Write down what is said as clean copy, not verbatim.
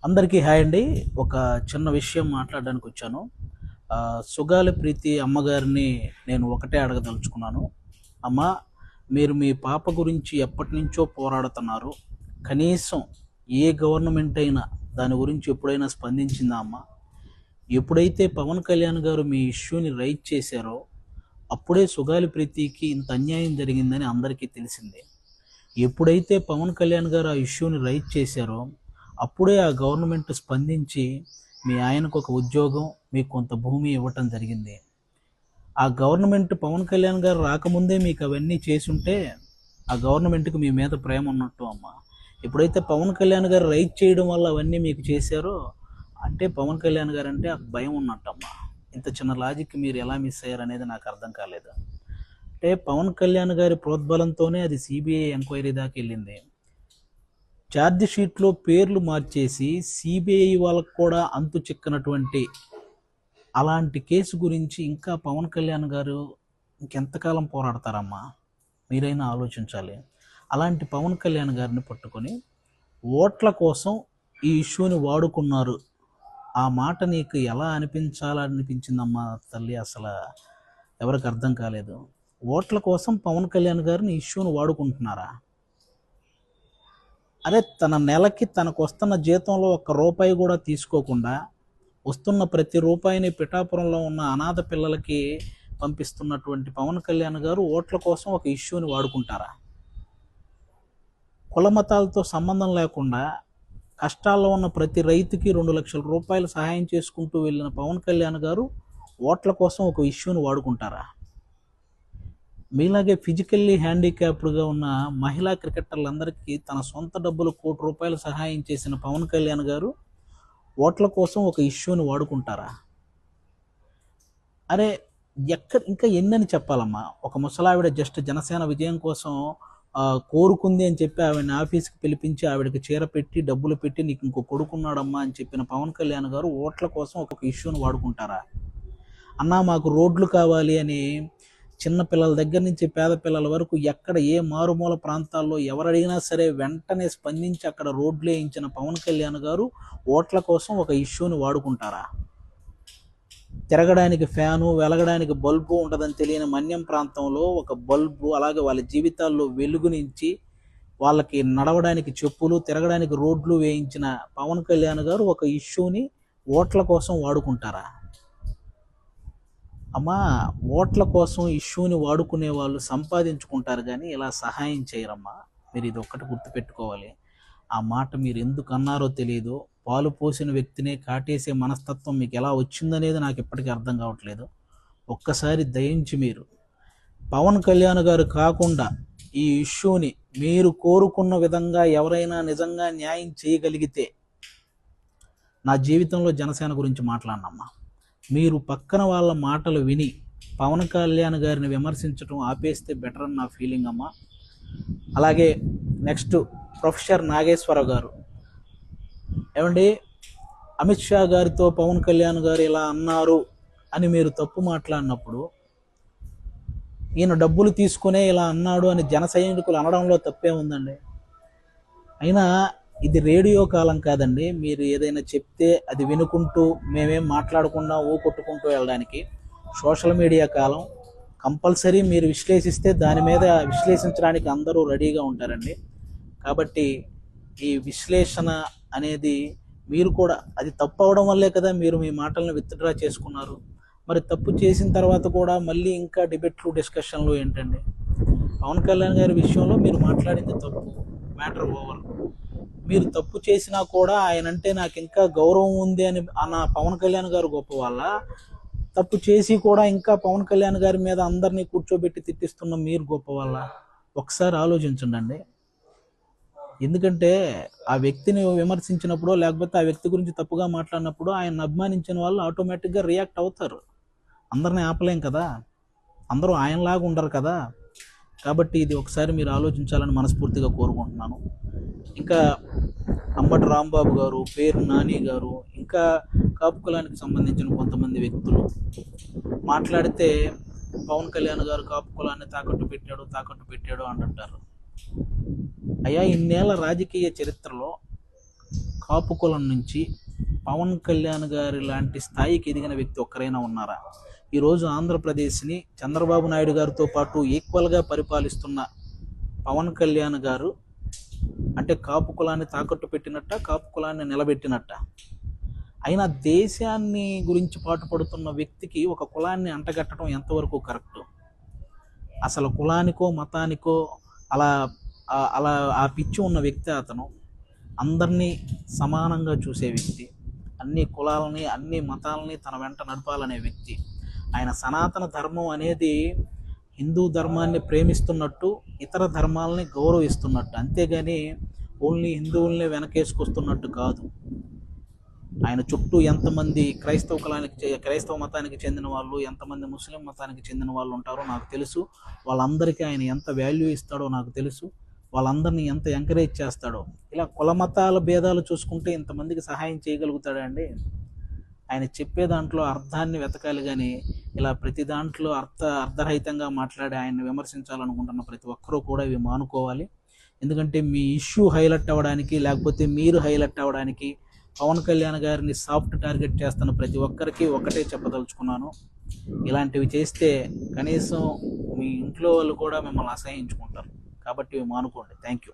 అందరికీ హాయ్ అండి. ఒక చిన్న విషయం మాట్లాడడానికి వచ్చాను. సుగాలి ప్రీతి అమ్మగారిని నేను ఒకటే అడగదలుచుకున్నాను. అమ్మ, మీరు మీ పాప గురించి ఎప్పటినుంచో పోరాడుతున్నారు. కనీసం ఏ గవర్నమెంట్ అయినా దాని గురించి ఎప్పుడైనా స్పందించిందా అమ్మ? ఎప్పుడైతే పవన్ కళ్యాణ్ గారు మీ ఇష్యూని రైజ్ చేశారో అప్పుడే సుగాలి ప్రీతికి ఇంత అన్యాయం జరిగిందని అందరికీ తెలిసిందే. ఎప్పుడైతే పవన్ కళ్యాణ్ గారు ఆ ఇష్యూని రైజ్ చేశారో అప్పుడే ఆ గవర్నమెంట్ స్పందించి మీ ఆయనకు ఒక ఉద్యోగం, మీకు కొంత భూమి ఇవ్వటం జరిగింది. ఆ గవర్నమెంట్ పవన్ కళ్యాణ్ గారు రాకముందే మీకు అవన్నీ చేసుంటే ఆ గవర్నమెంట్కి మీ మీద ప్రేమ ఉన్నట్టు అమ్మ. ఎప్పుడైతే పవన్ కళ్యాణ్ గారు రైజ్ చేయడం వల్ల అవన్నీ మీకు చేశారో అంటే పవన్ కళ్యాణ్ గారు అంటే భయం ఉన్నట్టమ్మా. ఇంత చిన్న లాజిక్ మీరు ఎలా మిస్ అయ్యారు అనేది నాకు అర్థం కాలేదు. అంటే పవన్ కళ్యాణ్ గారి ప్రోద్బలంతోనే అది సిబిఐ ఎంక్వైరీ దాకా వెళ్ళింది. ఛార్జ్ షీట్లో పేర్లు మార్చేసి సిబిఐ వాళ్ళకు కూడా అంతు చిక్కనటువంటి అలాంటి కేసు గురించి ఇంకా పవన్ కళ్యాణ్ గారు ఇంకెంతకాలం పోరాడతారమ్మా? మీరైనా ఆలోచించాలి. అలాంటి పవన్ కళ్యాణ్ గారిని పట్టుకొని ఓట్ల కోసం ఈ ఇష్యూని వాడుకున్నారు. ఆ మాట నీకు ఎలా అనిపించాలనిపించిందమ్మా తల్లి? అసలు ఎవరికి అర్థం కాలేదు. ఓట్ల కోసం పవన్ కళ్యాణ్ గారిని ఇష్యూని వాడుకుంటున్నారా? అదే తన నెలకి తనకు వస్తున్న జీతంలో ఒక్క రూపాయి కూడా తీసుకోకుండా వస్తున్న ప్రతి రూపాయిని పిఠాపురంలో ఉన్న అనాథ పిల్లలకి పంపిస్తున్నటువంటి పవన్ కళ్యాణ్ గారు ఓట్ల కోసం ఒక ఇష్యూని వాడుకుంటారా? కుల మతాలతో సంబంధం లేకుండా కష్టాల్లో ఉన్న ప్రతి రైతుకి 2 లక్షల రూపాయలు సహాయం చేసుకుంటూ వెళ్ళిన పవన్ కళ్యాణ్ గారు ఓట్ల కోసం ఒక ఇష్యూని వాడుకుంటారా? మీలాగే ఫిజికల్లీ హ్యాండిక్యాప్డ్గా ఉన్న మహిళా క్రికెటర్లందరికీ తన సొంత డబ్బులు ₹1,00,00,000 సహాయం చేసిన పవన్ కళ్యాణ్ గారు ఓట్ల కోసం ఒక ఇష్యూని వాడుకుంటారా? అరే, ఇంకా ఎన్నని చెప్పాలమ్మా? ఒక ముసలావిడ జస్ట్ జనసేన విజయం కోసం కోరుకుంది అని చెప్పి ఆవిడని ఆఫీస్కి పిలిపించి ఆవిడకి చీర పెట్టి డబ్బులు పెట్టి నీకు ఇంకో కొడుకున్నాడమ్మా అని చెప్పిన పవన్ కళ్యాణ్ గారు ఓట్ల కోసం ఒక ఇష్యూని వాడుకుంటారా? అన్నా, మాకు రోడ్లు కావాలి అని చిన్న పిల్లల దగ్గర నుంచి పేద పిల్లల వరకు ఎక్కడ ఏ మారుమూల ప్రాంతాల్లో ఎవరడిగినా సరే వెంటనే స్పందించి అక్కడ రోడ్లు వేయించిన పవన్ కళ్యాణ్ గారు ఓట్ల కోసం ఒక ఇష్యూని వాడుకుంటారా? తిరగడానికి ఫ్యాను, వెలగడానికి బల్బు ఉంటుందని తెలియని మన్యం ప్రాంతంలో ఒక బల్బు, అలాగే వాళ్ళ జీవితాల్లో వెలుగునించి వాళ్ళకి నడవడానికి చెప్పులు, తిరగడానికి రోడ్లు వేయించిన పవన్ కళ్యాణ్ గారు ఒక ఇష్యూని ఓట్ల కోసం వాడుకుంటారా? అమ్మా, ఓట్ల కోసం ఇష్యూని వాడుకునే వాళ్ళు సంపాదించుకుంటారు కానీ ఇలా సహాయం చేయరమ్మా. మీరు ఇది ఒక్కటి గుర్తుపెట్టుకోవాలి. ఆ మాట మీరు ఎందుకు అన్నారో తెలియదు. పాలు పోసిన వ్యక్తినే కాటేసే మనస్తత్వం మీకు ఎలా వచ్చిందనేది నాకు ఇప్పటికీ అర్థం కావట్లేదు. ఒక్కసారి దయించి మీరు పవన్ కళ్యాణ్ గారు కాకుండా ఈ ఇష్యూని మీరు కోరుకున్న విధంగా ఎవరైనా నిజంగా న్యాయం చేయగలిగితే నా జీవితంలో జనసేన గురించి మాట్లాడనమ్మా. మీరు పక్కన వాళ్ళ మాటలు విని పవన్ కళ్యాణ్ గారిని విమర్శించడం ఆపేస్తే బెటర్ అని నా ఫీలింగ్ అమ్మా. అలాగే నెక్స్ట్ ప్రొఫెసర్ నాగేశ్వరరావు గారు, ఏమండి, అమిత్ షా గారితో పవన్ కళ్యాణ్ గారు ఇలా అన్నారు అని మీరు తప్పు మాట్లాడినప్పుడు ఈయన డబ్బులు తీసుకునే ఇలా అన్నాడు అని జన సైనికులు అనడంలో తప్పే ఉందండి? అయినా ఇది రేడియో కాలం కాదండి. మీరు ఏదైనా చెప్తే అది వినుకుంటూ మేమేం మాట్లాడకుండా కొట్టుకుంటూ వెళ్ళడానికి సోషల్ మీడియా కాలం. కంపల్సరీ మీరు విశ్లేషిస్తే దాని మీద విశ్లేషించడానికి అందరూ రెడీగా ఉంటారండి. కాబట్టి ఈ విశ్లేషణ అనేది మీరు కూడా అది తప్పు అవడం వల్లే కదా మీరు మీ మాటలను విత్డ్రా చేసుకున్నారు. మరి తప్పు చేసిన తర్వాత కూడా మళ్ళీ ఇంకా డిబేట్లు, డిస్కషన్లు ఏంటండి? పవన్ కళ్యాణ్ గారి విషయంలో మీరు మాట్లాడింది తప్పు, మ్యాటర్ ఓవర్. మీరు తప్పు చేసినా కూడా ఆయన అంటే నాకు ఇంకా గౌరవం ఉంది అని అన్న పవన్ కళ్యాణ్ గారు గొప్ప వాళ్ళ, తప్పు చేసి కూడా ఇంకా పవన్ కళ్యాణ్ గారి మీద అందరినీ కూర్చోబెట్టి తిట్టిస్తున్న మీరు గొప్ప వాళ్ళ? ఒకసారి ఆలోచించండి. ఎందుకంటే ఆ వ్యక్తిని విమర్శించినప్పుడు లేకపోతే ఆ వ్యక్తి గురించి తప్పుగా మాట్లాడినప్పుడు ఆయన అభిమానించిన వాళ్ళు ఆటోమేటిక్గా రియాక్ట్ అవుతారు. అందరినీ ఆపలేం కదా, అందరూ ఆయనలాగా ఉండరు కదా. కాబట్టి ఇది ఒకసారి మీరు ఆలోచించాలని మనస్ఫూర్తిగా కోరుకుంటున్నాను. ఇంకా అంబటి రాంబాబు గారు, పేరు నాని గారు, ఇంకా కాపు కులానికి సంబంధించిన కొంతమంది వ్యక్తులు మాట్లాడితే పవన్ కళ్యాణ్ గారు కాపు కులాన్ని తాకట్టు పెట్టాడు అంటుంటారు. అయ్యా, ఇన్నేళ్ల రాజకీయ చరిత్రలో కాపు కులం నుంచి పవన్ కళ్యాణ్ గారి లాంటి స్థాయికి ఎదిగిన వ్యక్తి ఒక్కరైనా ఉన్నారా? ఈరోజు ఆంధ్రప్రదేశ్ని చంద్రబాబు నాయుడు గారితో పాటు ఈక్వల్గా పరిపాలిస్తున్న పవన్ కళ్యాణ్ గారు అంటే కాపు కులాన్ని తాకట్టు పెట్టినట్ట, కాపు కులాన్ని నిలబెట్టినట్ట? అయినా దేశాన్ని గురించి పాటుపడుతున్న వ్యక్తికి ఒక కులాన్ని అంటగట్టడం ఎంతవరకు కరెక్టు? అసలు కులానికో మతానికో అలా అలా ఆ పిచ్చి ఉన్న వ్యక్తి అతను. అందరినీ సమానంగా చూసే వ్యక్తి, అన్ని కులాలని అన్ని మతాలని తన వెంట నడపాలనే వ్యక్తి. ఆయన సనాతన ధర్మం అనేది హిందూ ధర్మాన్ని ప్రేమిస్తున్నట్టు, ఇతర ధర్మాలని గౌరవిస్తున్నట్టు, అంతేగాని ఓన్లీ హిందువుల్ని వెనకేసుకొస్తున్నట్టు కాదు. ఆయన చుట్టూ ఎంతమంది క్రైస్తవ మతానికి చెందిన వాళ్ళు, ఎంతమంది ముస్లిం మతానికి చెందిన వాళ్ళు ఉంటారో నాకు తెలుసు. వాళ్ళందరికీ ఆయన ఎంత వాల్యూ ఇస్తాడో నాకు తెలుసు. వాళ్ళందరినీ ఎంత ఎంకరేజ్ చేస్తాడో. ఇలా కుల మతాల భేదాలు చూసుకుంటే ఇంతమందికి సహాయం చేయగలుగుతాడండి? ఆయన చెప్పే దాంట్లో అర్థాన్ని వెతకాలి, కానీ ఇలా ప్రతి దాంట్లో అర్ధరహితంగా మాట్లాడి ఆయన్ని విమర్శించాలనుకుంటున్న ప్రతి ఒక్కరూ కూడా ఇవి మానుకోవాలి. ఎందుకంటే మీ ఇష్యూ హైలైట్ అవ్వడానికి, లేకపోతే మీరు హైలైట్ అవ్వడానికి పవన్ కళ్యాణ్ గారిని సాఫ్ట్ టార్గెట్ చేస్తున్న ప్రతి ఒక్కరికి ఒకటే చెప్పదలుచుకున్నాను, ఇలాంటివి చేస్తే కనీసం మీ ఇంట్లో వాళ్ళు కూడా మిమ్మల్ని అసహించుకుంటారు. కాబట్టి ఇవి మానుకోండి. Thank you.